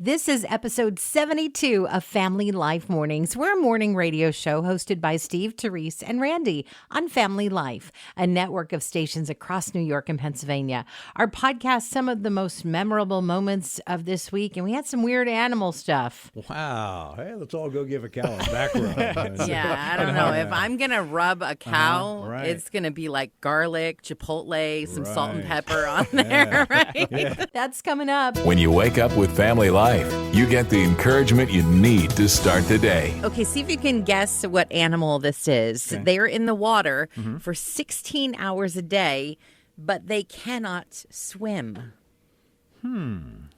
This is episode 72 of Family Life Mornings. We're a morning radio show hosted by Steve, Terese, and Randy on Family Life, a network of stations across New York and Pennsylvania. Our podcast, some of the most memorable moments of this week, and we had some weird animal stuff. Wow. Hey, let's all go give a cow a back rub. Yeah, I don't know. If I'm going to rub a cow, right. It's going to be like garlic, chipotle, some salt and Right. pepper on there, right? Yeah. That's coming up. When you wake up with Family Life, you get the encouragement you need to start the day. Okay, see if you can guess what animal this is. Okay. They're in the water for 16 hours a day, but they cannot swim.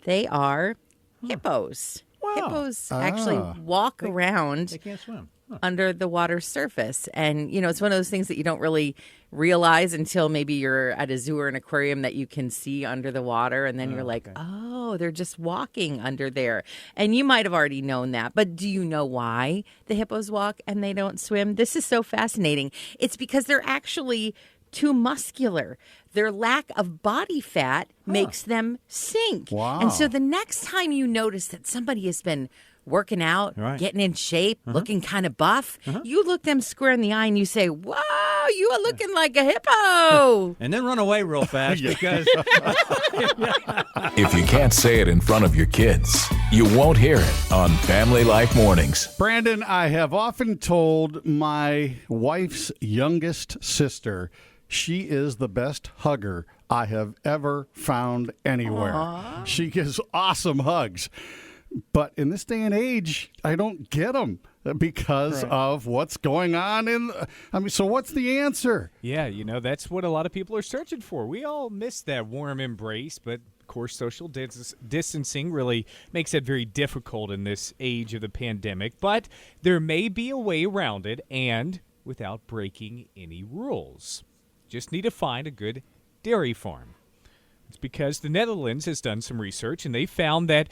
They are hippos. Wow. Hippos actually walk around They can't swim. Huh. under the water's surface. And, you know, it's one of those things that you don't really realize until maybe you're at a zoo or an aquarium that you can see under the water. And then you're like, oh, they're just walking under there. And you might have already known that. But do you know why the hippos walk and they don't swim? This is so fascinating. It's because they're actually too muscular. Their lack of body fat makes them sink. Wow. And so the next time you notice that somebody has been working out, Right. getting in shape, looking kind of buff, you look them square in the eye and you say, wow, you are looking like a hippo. And then run away real fast because If you can't say it in front of your kids, you won't hear it on Family Life Mornings. Brandon, I have often told my wife's youngest sister she is the best hugger I have ever found anywhere. She gives awesome hugs. But in this day and age, I don't get them because of what's going on so what's the answer? Yeah, you know, that's what a lot of people are searching for. We all miss that warm embrace, but of course, social distancing really makes it very difficult in this age of the pandemic. But there may be a way around it and without breaking any rules. Just need to find a good dairy farm. It's because the Netherlands has done some research and they found that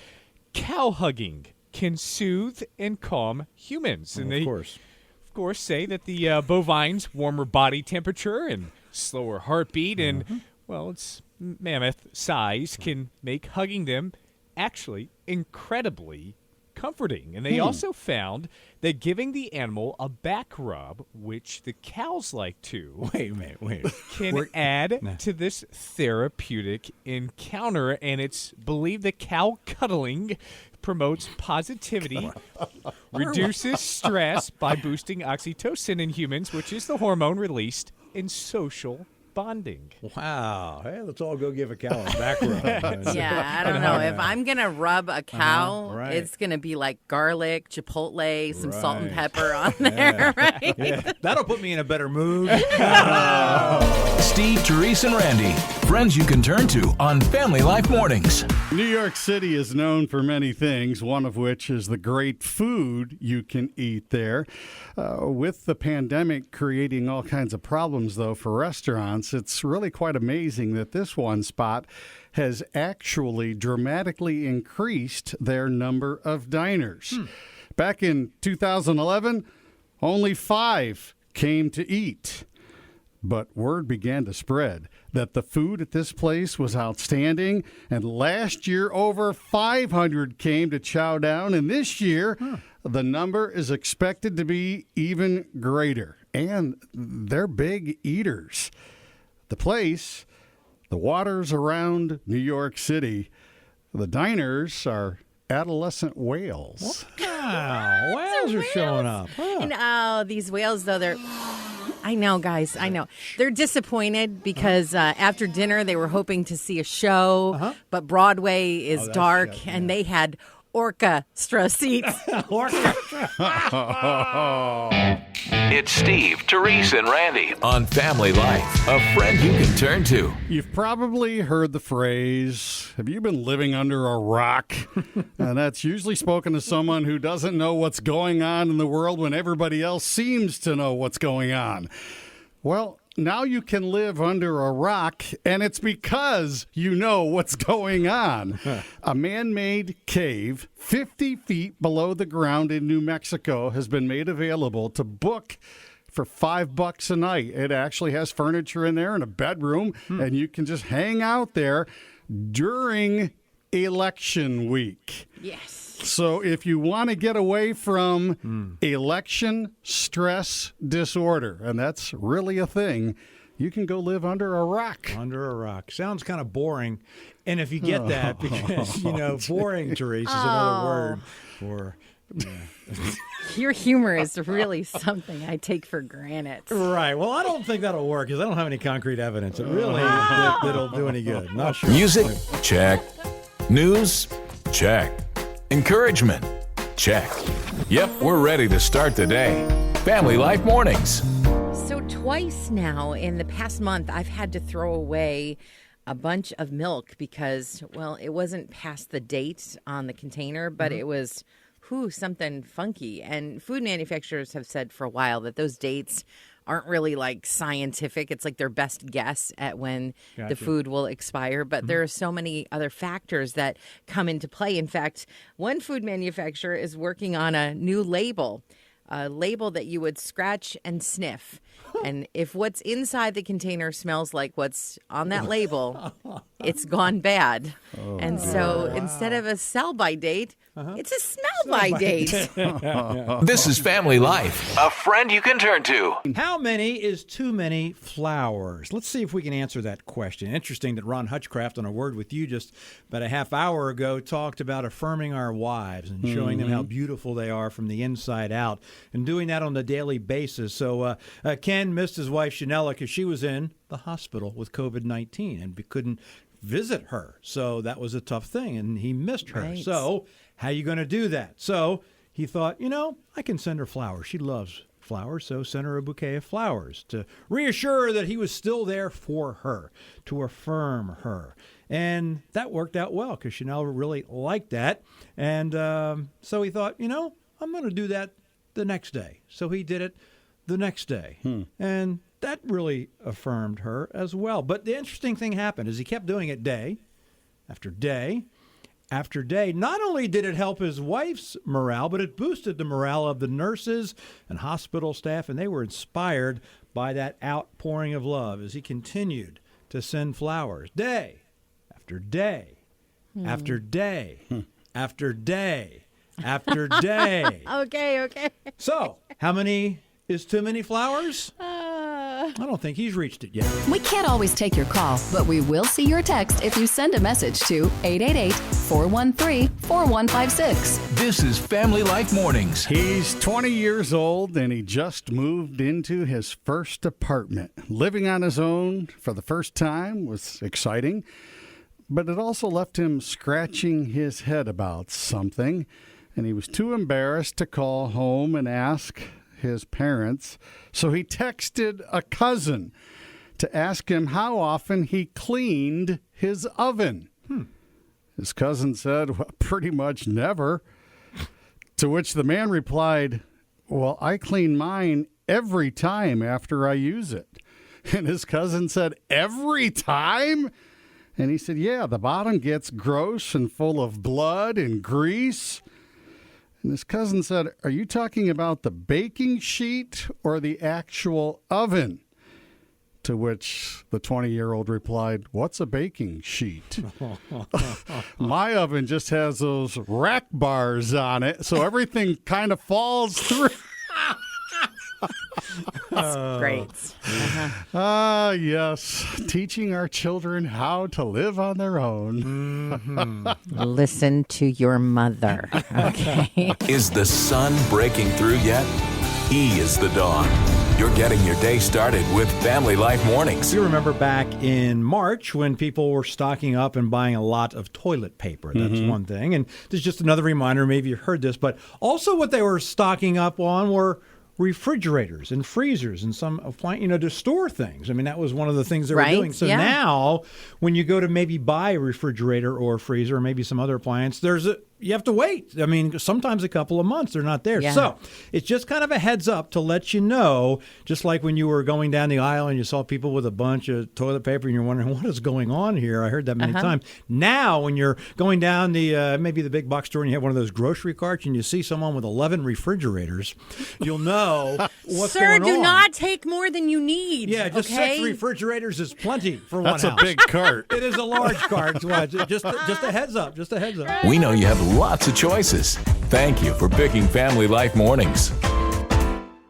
cow hugging can soothe and calm humans. And of course. of course, say that the bovine's warmer body temperature and slower heartbeat and, well, its mammoth size can make hugging them actually incredibly comforting. And they also found that giving the animal a back rub, which the cows like to, Wait a minute. can add to this therapeutic encounter. And it's believed that cow cuddling promotes positivity, reduces stress by boosting oxytocin in humans, which is the hormone released in social bonding. Wow. Hey, let's all go give a cow a back rub. Yeah, I don't know. If I'm going to rub a cow, right. it's going to be like garlic, chipotle, some salt and Right. pepper on there, right? Yeah, that'll put me in a better mood. Steve, Terese, and Randy, friends you can turn to on Family Life Mornings. New York City is known for many things, one of which is the great food you can eat there. With the pandemic creating all kinds of problems, though, for restaurants, it's really quite amazing that this one spot has actually dramatically increased their number of diners. Back in 2011, only 5 came to eat. But word began to spread that the food at this place was outstanding, and last year over 500 came to chow down, and this year the number is expected to be even greater, and they're big eaters. The place, the waters around New York City, the diners are adolescent whales. Wow. Whales are showing up. Huh. And these whales, though, I know, guys, I know. They're disappointed because after dinner they were hoping to see a show, but Broadway is dark, shut, and they had orchestra seats. It's Steve, Terese, and Randy on Family Life, a friend you can turn to. You've probably heard the phrase, have you been living under a rock? And that's usually spoken to someone who doesn't know what's going on in the world when everybody else seems to know what's going on. Well, now you can live under a rock, and it's because you know what's going on. A man-made cave 50 feet below the ground in New Mexico has been made available to book for $5 a night. It actually has furniture in there and a bedroom, and you can just hang out there during election week. Yes. So if you want to get away from election stress disorder, and that's really a thing, you can go live under a rock. Under a rock. Sounds kind of boring. And if you get that, because, boring, Terese, is another word for... Your humor is really something I take for granted. Right. Well, I don't think that'll work because I don't have any concrete evidence. It really that'll do any good. Not sure. Music? Check. News? Check. Encouragement? Check. Yep, we're ready to start the day. Family Life Mornings. So twice now in the past month, I've had to throw away a bunch of milk because, well, it wasn't past the date on the container, but it was something funky. And food manufacturers have said for a while that those dates aren't really like scientific. It's like their best guess at when the food will expire. But there are so many other factors that come into play. In fact, one food manufacturer is working on a new label, a label that you would scratch and sniff. And if what's inside the container smells like what's on that label, it's gone bad. And so instead of a sell-by date, it's a smell-by date. This is Family Life, a friend you can turn to. How many is too many flowers? Let's see if we can answer that question. Interesting that Ron Hutchcraft, on A Word With You just about a half hour ago, talked about affirming our wives and showing them how beautiful they are from the inside out, and doing that on a daily basis. So Ken missed his wife Chanela because she was in the hospital with COVID-19 and couldn't visit her. So that was a tough thing, and he missed her. Right. So how are you going to do that? So he thought, I can send her flowers. She loves flowers, so sent her a bouquet of flowers to reassure her that he was still there for her, to affirm her. And that worked out well because Chanel really liked that. And so he thought, I'm going to do that the next day. So he did it the next day. And that really affirmed her as well. But the interesting thing happened is he kept doing it day after day after day. Not only did it help his wife's morale, but it boosted the morale of the nurses and hospital staff, and they were inspired by that outpouring of love as he continued to send flowers day after day after day after day after day. Okay. So, how many is too many flowers? I don't think he's reached it yet. We can't always take your call, but we will see your text if you send a message to 888-413-4156. This is Family Life Mornings. He's 20 years old, and he just moved into his first apartment. Living on his own for the first time was exciting, but it also left him scratching his head about something, and he was too embarrassed to call home and ask his parents, so he texted a cousin to ask him how often he cleaned his oven. His cousin said, well, pretty much never. To which the man replied, well, I clean mine every time after I use it. And his cousin said, every time? And he said, yeah, the bottom gets gross and full of blood and grease. And his cousin said, are you talking about the baking sheet or the actual oven? To which the 20-year-old replied, what's a baking sheet? My oven just has those rack bars on it, so everything kind of falls through. Great. Yes. Teaching our children how to live on their own. Listen to your mother. Okay. Is the sun breaking through yet? He is the dawn. You're getting your day started with Family Life Mornings. You remember back in March when people were stocking up and buying a lot of toilet paper. That's one thing. And this is just another reminder, maybe you've heard this, but also what they were stocking up on were refrigerators and freezers and some appliances, to store things. I mean, that was one of the things they were doing. So now when you go to maybe buy a refrigerator or a freezer or maybe some other appliance, there's you have to wait. I mean, sometimes a couple of months they're not there. Yeah. So it's just kind of a heads up to let you know, just like when you were going down the aisle and you saw people with a bunch of toilet paper and you're wondering, what is going on here? I heard that many times. Now, when you're going down the maybe the big box store and you have one of those grocery carts and you see someone with 11 refrigerators, you'll know what's Sir, going on. do not take more than you need. Yeah, just okay? 6 refrigerators is plenty for That's one a house. big cart. It is a large cart. Just a heads up. Just a heads up. We know you have lots of choices. Thank you for picking Family Life Mornings.